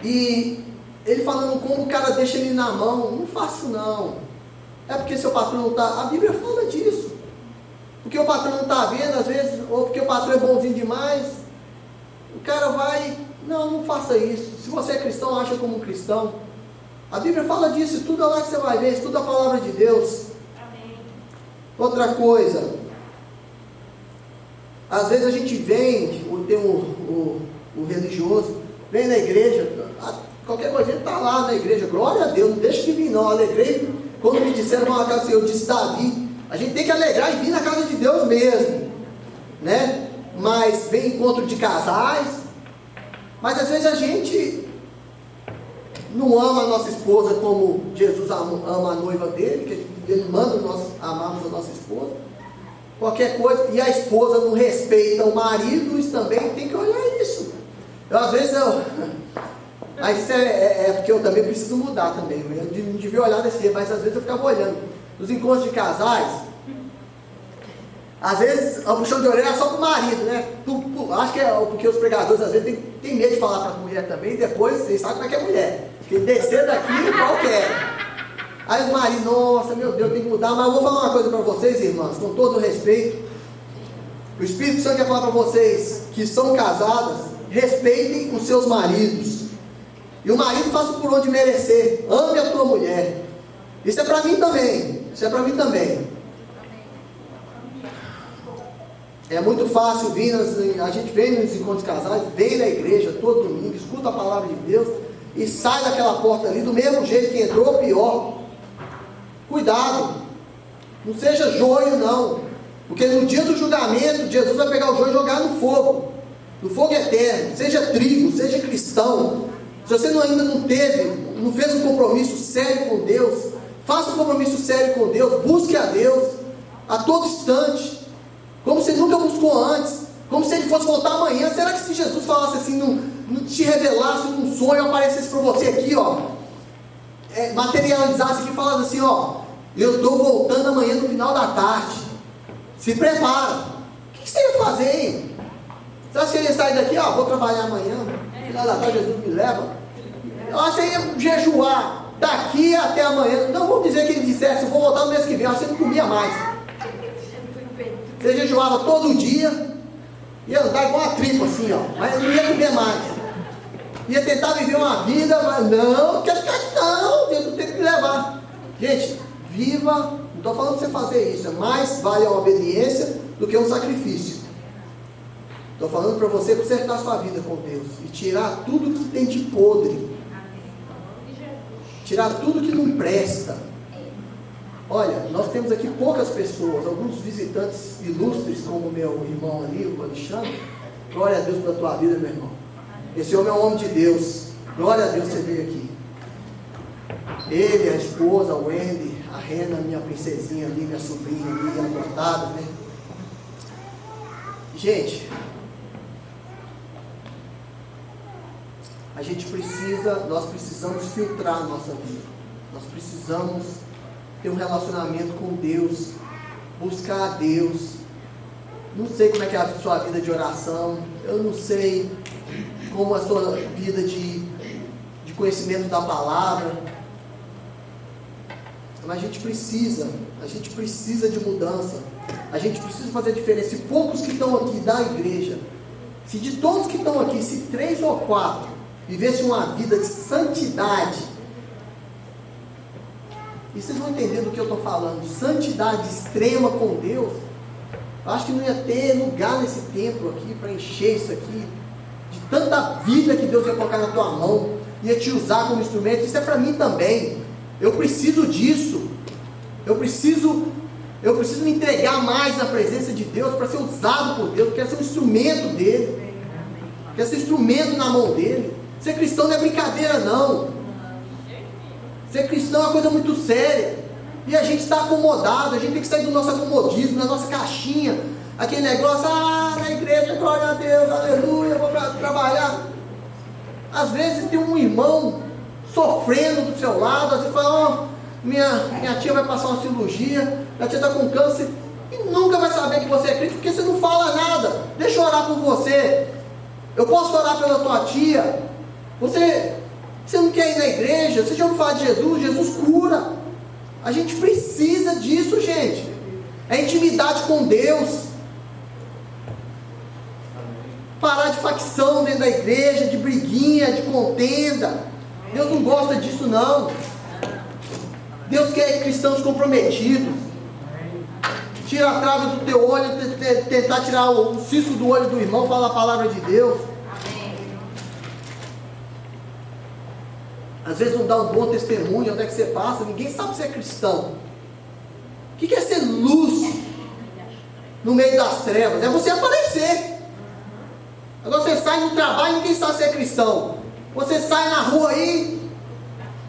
e ele falando como o cara deixa ele na mão. Não faço não. É porque seu patrão não está. A Bíblia fala disso. Porque o patrão não está vendo, às vezes, ou porque o patrão é bonzinho demais. O cara vai. Não faça isso. Se você é cristão, acha como um cristão. A Bíblia fala disso. Estuda lá que você vai ver. Estuda a palavra de Deus. Amém. Outra coisa. Às vezes a gente vem, tem o religioso, vem na igreja, qualquer coisa, ele está lá na igreja, glória a Deus, não deixa de vir não, alegrei, quando me disseram, vamos na casa do Senhor, eu disse, Davi, a gente tem que alegrar e vir na casa de Deus mesmo, né? Mas vem encontro de casais, mas às vezes a gente não ama a nossa esposa como Jesus ama a noiva dele, que ele manda nós amarmos a nossa esposa, qualquer coisa, e a esposa não respeita o marido, isso também tem que olhar isso. Às vezes Mas isso é porque eu também preciso mudar também. Eu não devia olhar desse jeito, mas às vezes eu ficava olhando. Nos encontros de casais, às vezes a puxão de orelha é só pro marido, né? Acho que é porque os pregadores às vezes tem medo de falar para a mulher também, e depois vocês sabem como é que é mulher. Porque descer daqui, qualquer. Aí os maridos, nossa, meu Deus, tem que mudar. Mas eu vou falar uma coisa para vocês, irmãs, com todo o respeito. O Espírito Santo quer falar para vocês que são casadas, respeitem os seus maridos. E o marido faça por onde merecer. Ame a tua mulher. Isso é para mim também. Isso é para mim também. É muito fácil vir, a gente vem nos encontros de casais, vem na igreja todo domingo, escuta a palavra de Deus e sai daquela porta ali do mesmo jeito que entrou, ou pior. Cuidado. Não seja joio não. Porque no dia do julgamento, Jesus vai pegar o joio e jogar no fogo eterno. Seja trigo, seja cristão. Se você ainda não fez um compromisso sério com Deus, faça um compromisso sério com Deus, busque a Deus a todo instante, como se nunca buscou antes, como se ele fosse voltar amanhã. Será que se Jesus falasse assim, não te revelasse num sonho, aparecesse para você aqui, ó, materializasse aqui, falasse assim, ó, eu estou voltando amanhã no final da tarde, se prepara. O que você ia fazer, hein? Você acha que ele ia sair daqui, ó, vou trabalhar amanhã, no final da tarde Jesus me leva? Eu acho que ele ia jejuar daqui até amanhã. Não vamos dizer que ele dissesse, eu vou voltar no mês que vem. Eu acho que você não comia mais. Você jejuava todo dia, ia andar igual uma tripa assim, ó, mas não ia comer mais. Ia tentar viver uma vida, mas não, quer ficar aqui não, Deus não tem que me levar. Gente, viva, não estou falando para você fazer isso, mais vale a obediência do que um sacrifício. Estou falando para você consertar sua vida com Deus e tirar tudo que tem de podre. Tirar tudo que não presta. Olha, nós temos aqui poucas pessoas, alguns visitantes ilustres, como o meu irmão ali, o Alexandre. Glória a Deus pela tua vida, meu irmão. Esse homem é um homem de Deus. Glória a Deus que você veio aqui. Ele, a esposa, o Wendy, a Rena, minha princesinha ali, minha sobrinha ali, adotada, né? Gente, nós precisamos filtrar a nossa vida. Nós precisamos ter um relacionamento com Deus, buscar a Deus. Não sei como é que é a sua vida de oração, eu não sei como a sua vida de conhecimento da palavra, mas a gente precisa de mudança, a gente precisa fazer a diferença. E poucos que estão aqui da igreja, se de todos que estão aqui, se 3 ou 4 vivessem uma vida de santidade, e vocês vão entender do que eu estou falando, santidade extrema com Deus, eu acho que não ia ter lugar nesse templo aqui, para encher isso aqui, de tanta vida que Deus ia colocar na tua mão, ia te usar como instrumento. Isso é para mim também, eu preciso disso, eu preciso me entregar mais na presença de Deus, para ser usado por Deus, quero ser um instrumento dele, quero ser instrumento na mão dele. Ser cristão não é brincadeira não, ser cristão é uma coisa muito séria, e a gente está acomodado, a gente tem que sair do nosso acomodismo, da nossa caixinha, aquele negócio, na igreja, glória a Deus, aleluia, vou trabalhar. Às vezes tem um irmão sofrendo do seu lado, às vezes fala, minha tia vai passar uma cirurgia, minha tia está com câncer, e nunca vai saber que você é crente, porque você não fala nada. Deixa eu orar por você, eu posso orar pela tua tia. Você não quer ir na igreja? Você já ouviu falar de Jesus? Jesus cura. A gente precisa disso, gente. É intimidade com Deus. Parar de facção dentro da igreja, de briguinha, de contenda. Deus não gosta disso não. Deus quer cristãos comprometidos. Tira a trava do teu olho, tentar tirar o cisco do olho do irmão, falar a palavra de Deus. Às vezes não dá um bom testemunho, onde é que você passa, ninguém sabe se é cristão. O que é ser luz no meio das trevas? É você aparecer. Agora você sai no trabalho e ninguém sabe se é cristão. Você sai na rua aí,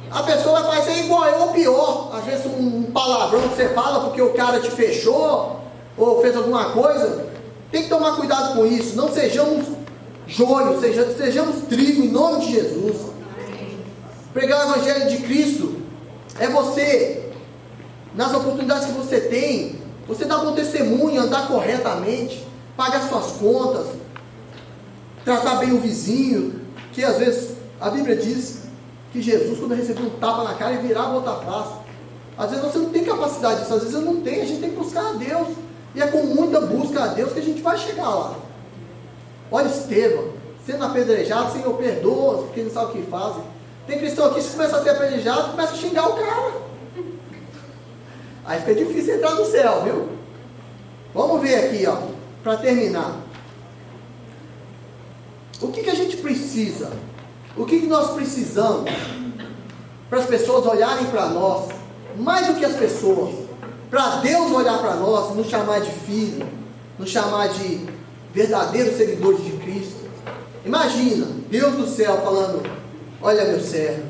a pessoa vai fazer igual eu ou pior. Às vezes um palavrão que você fala porque o cara te fechou, ou fez alguma coisa. Tem que tomar cuidado com isso. Não sejamos joio, sejamos trigo em nome de Jesus. Pregar o Evangelho de Cristo é você, nas oportunidades que você tem, você dar bom testemunho, andar corretamente, pagar suas contas, tratar bem o vizinho, que às vezes a Bíblia diz que Jesus, quando recebeu um tapa na cara, ele virava outra face. Às vezes você não tem capacidade disso, às vezes eu não tenho, a gente tem que buscar a Deus, e é com muita busca a Deus que a gente vai chegar lá. Olha Estevão, sendo apedrejado, Senhor, perdoa, porque não sabe o que fazem. Tem cristão aqui que começa a ser apedrejado, começa a xingar o cara. Aí fica difícil entrar no céu, viu? Vamos ver aqui, ó, para terminar. O que a gente precisa? O que nós precisamos para as pessoas olharem para nós, mais do que as pessoas, para Deus olhar para nós, nos chamar de filho, nos chamar de verdadeiros seguidores de Cristo? Imagina, Deus do céu falando: olha meu servo,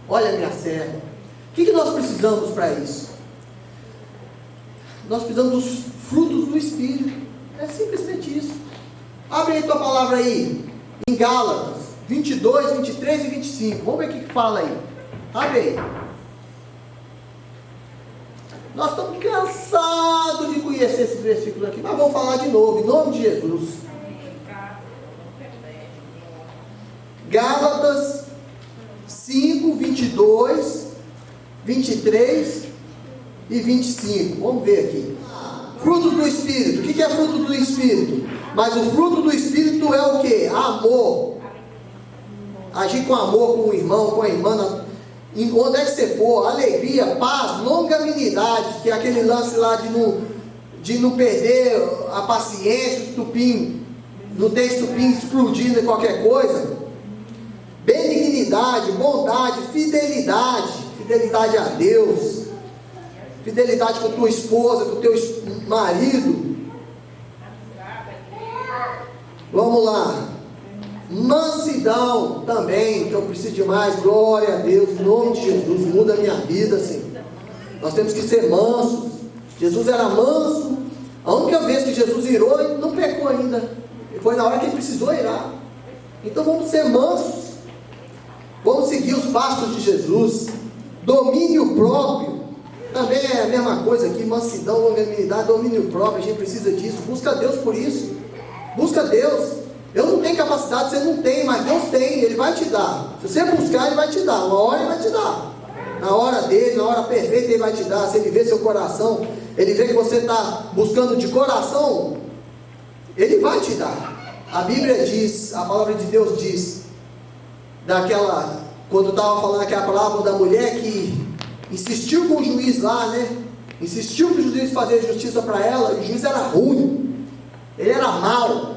olha minha serva. O que nós precisamos para isso? Nós precisamos dos frutos do Espírito. É simplesmente isso. Abre aí tua palavra aí, em Gálatas 22, 23 e 25. Vamos ver o que fala aí. Abre aí. Nós estamos cansados de conhecer esses versículos aqui, mas vamos falar de novo, em nome de Jesus. Gálatas 5, 22, 23 e 25. Vamos ver aqui. Frutos do Espírito. O que é fruto do Espírito? Mas o fruto do Espírito é o que? Amor. Agir com amor com o irmão, com a irmã, onde é que você for, alegria, paz, longanimidade, que é aquele lance lá de não perder a paciência, o estupim, não ter estupim explodindo em qualquer coisa. Benignidade, bondade, fidelidade a Deus, fidelidade com a tua esposa, com o teu marido. Vamos lá. Mansidão também, que eu preciso de mais. Glória a Deus, em nome de Jesus, muda a minha vida, Senhor. Nós temos que ser mansos. Jesus era manso. A única vez que Jesus irou, ele não pecou ainda. Foi na hora que ele precisou irar. Então vamos ser mansos. Vamos seguir os passos de Jesus. Domínio próprio também é a mesma coisa aqui. Mansidão, longanimidade, domínio próprio. A gente precisa disso. Busca Deus por isso. Busca Deus. Eu não tenho capacidade, você não tem, mas Deus tem, Ele vai te dar. Se você buscar, Ele vai te dar. Uma hora Ele vai te dar. Na hora dele, na hora perfeita, Ele vai te dar. Se Ele vê seu coração, Ele vê que você está buscando de coração, Ele vai te dar. A Bíblia diz, a palavra de Deus diz, quando estava falando aquela palavra da mulher que insistiu com o juiz lá, né? Insistiu para o juiz fazer justiça para ela, e o juiz era ruim, ele era mau.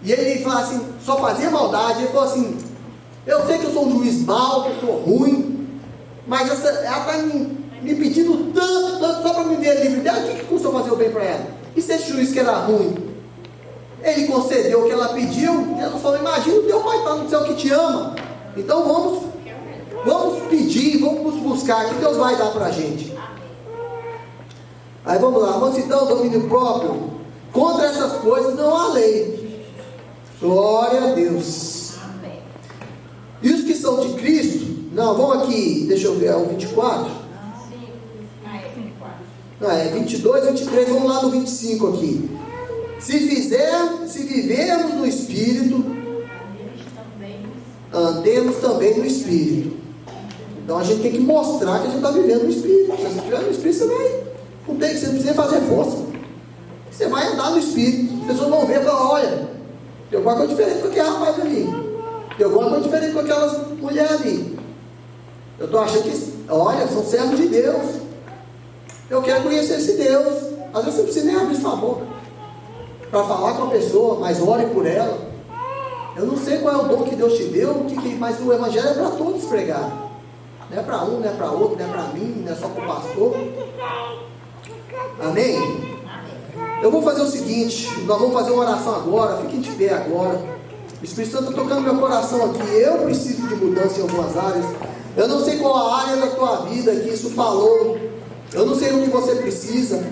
E ele falou assim, só fazia maldade. Ele falou assim: eu sei que eu sou um juiz mau, que eu sou ruim, mas ela está me pedindo tanto só para me ver livre dela. O que custa fazer o bem para ela? E se esse juiz que era ruim, ele concedeu o que ela pediu, Jesus falou: imagina o teu pai está no céu que te ama. Então vamos pedir, vamos buscar, que Deus vai dar para a gente. Aí vamos lá, mansidão, domínio próprio. Contra essas coisas não há lei. Glória a Deus. E os que são de Cristo? Não, vamos aqui, deixa eu ver, é o 24? Não, é 22, 23, vamos lá no 25 aqui. Se vivermos no Espírito, andemos também no Espírito. Então a gente tem que mostrar que a gente está vivendo no Espírito. Se você estiver no Espírito, você não precisa fazer força. Você vai andar no Espírito. As pessoas vão ver e falar: olha, tem alguma coisa diferente com aquele rapaz ali, tem alguma coisa diferente com aquelas mulheres ali. Eu estou achando que, olha, são servos de Deus. Eu quero conhecer esse Deus. Às vezes você não precisa nem abrir sua boca para falar com a pessoa, mas ore por ela. Eu não sei qual é o dom que Deus te deu, mas o Evangelho é para todos pregar. Não é para um, não é para outro, não é para mim, não é só para o pastor. Amém? Eu vou fazer o seguinte, nós vamos fazer uma oração agora, fiquem de pé agora. O Espírito Santo está tocando meu coração aqui. Eu preciso de mudança em algumas áreas. Eu não sei qual a área da tua vida que isso falou. Eu não sei o que você precisa.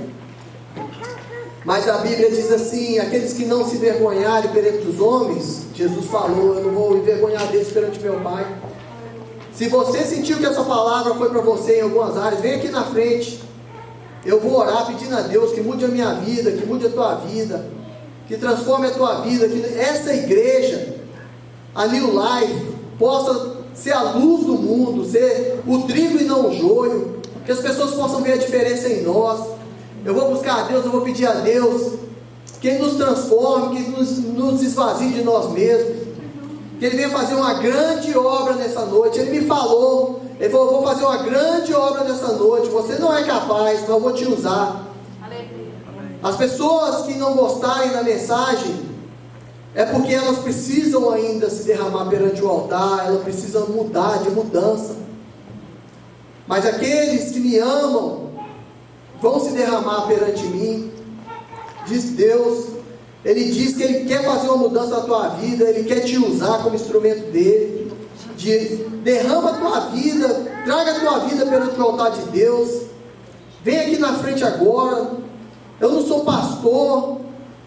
Mas a Bíblia diz assim: aqueles que não se envergonharem perante os homens, Jesus falou, eu não vou envergonhar deles perante meu Pai. Se você sentiu que essa palavra foi para você em algumas áreas, vem aqui na frente. Eu vou orar pedindo a Deus que mude a minha vida, que mude a tua vida, que transforme a tua vida, que essa igreja, a New Life, possa ser a luz do mundo, ser o trigo e não o joio, que as pessoas possam ver a diferença em nós. Eu vou buscar a Deus, eu vou pedir a Deus que Ele nos transforme, que nos esvazie de nós mesmos, que Ele venha fazer uma grande obra nessa noite. Ele me falou, Ele falou: eu vou fazer uma grande obra nessa noite, você não é capaz, mas eu vou te usar. As pessoas que não gostarem da mensagem, é porque elas precisam ainda se derramar perante o altar, elas precisam mudar, de mudança. Mas aqueles que me amam, vão se derramar perante mim, diz Deus. Ele diz que Ele quer fazer uma mudança na tua vida, Ele quer te usar como instrumento dEle. Derrama a tua vida, traga a tua vida perante o altar de Deus. Vem aqui na frente agora. Eu não sou pastor,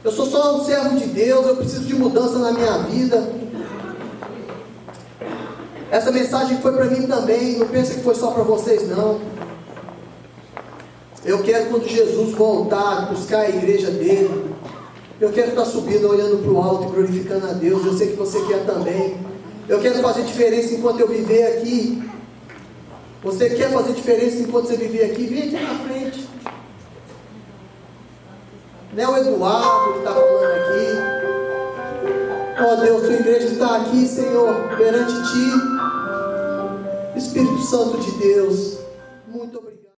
eu sou só um servo de Deus, eu preciso de mudança na minha vida. Essa mensagem foi para mim também, não pense que foi só para vocês não. Eu quero, quando Jesus voltar, buscar a igreja dele, eu quero estar subindo, olhando para o alto e glorificando a Deus. Eu sei que você quer também. Eu quero fazer diferença enquanto eu viver aqui. Você quer fazer diferença enquanto você viver aqui? Vem aqui na frente. Não é o Eduardo que está falando aqui. Oh Deus, tua igreja está aqui, Senhor, perante ti. Espírito Santo de Deus, muito obrigado.